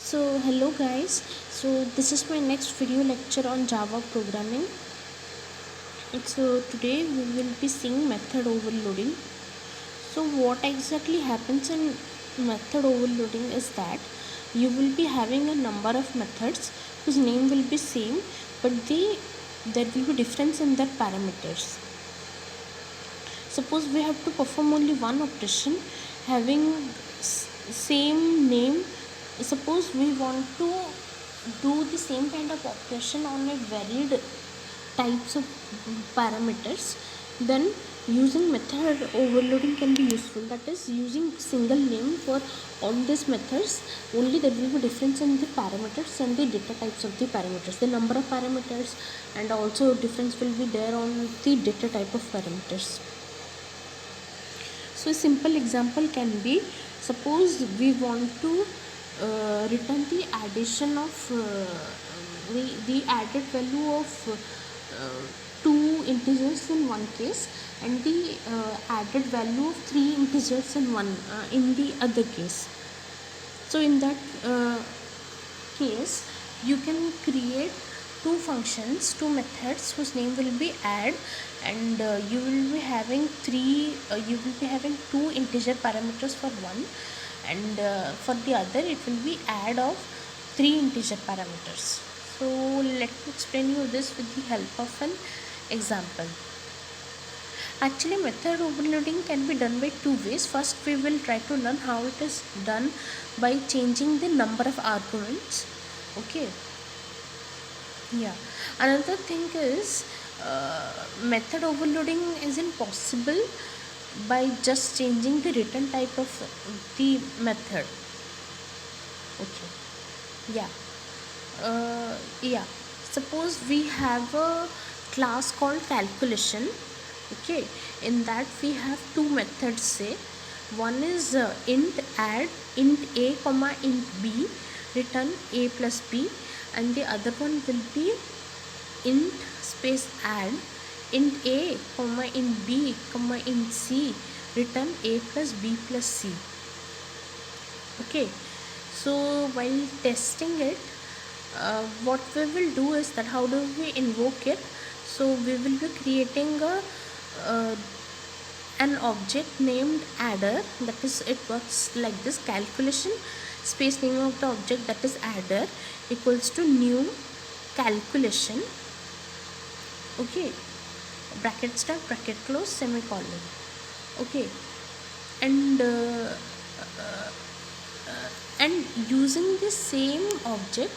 Hello guys. This is my next video lecture on Java programming. Today we will be seeing method overloading. So what exactly happens in method overloading is that you will be having a number of methods whose name will be same, but there will be difference in their parameters. Suppose we have to perform only one operation having same name. Suppose we want to do the same kind of operation on a varied types of parameters, then using method overloading can be useful. That is, using single name for all these methods, only there will be difference in the parameters and the data types of the parameters, the number of parameters, and also difference will be there on the data type of parameters. So a simple example can be, suppose we want to return the addition of the added value of two integers in one case and the added value of three integers in the other case. So in that case you can create two functions, two methods whose name will be add, and you will be having two integer parameters for one, and for the other it will be add of three integer parameters. So let me explain you this with the help of an example. Actually, method overloading can be done by two ways. First, we will try to learn how it is done by changing the number of arguments. Okay. Yeah. Another thing is, method overloading isn't possible by just changing the return type of the method. Okay. Yeah. Suppose we have a class called calculation. Okay, in that we have two methods. Say one is int add, int a comma int b, return a plus b, and the other one will be int space add, int a comma int b comma int c, return a plus b plus c. Okay, so while testing it, what we will do is that, how do we invoke it? So we will be creating an object named adder. That is, it works like this: calculation space name of the object, that is adder, equals to new calculation. Okay, bracket start, bracket close, semicolon. Okay, and using the same object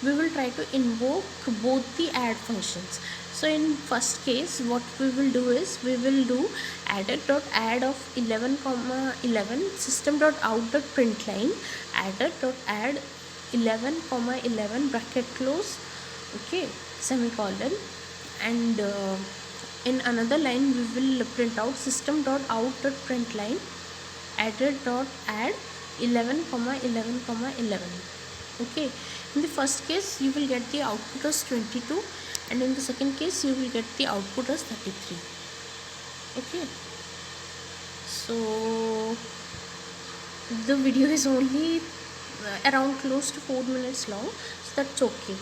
we will try to invoke both the add functions. So in first case, what we will do is, we will do adder.add of 11 comma 11 system.out.println adder.add 11 comma 11 bracket close, okay, semicolon, and in another line we will print out system.out.println adder.add 11 comma 11 comma 11. Okay, in the first case you will get the output as 22, and in the second case you will get the output as 33. Okay, so the video is only around close to 4 minutes long, so that's okay.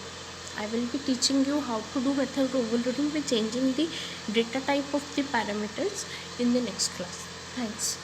I will be teaching you how to do method overloading by changing the data type of the parameters in the next class. Thanks.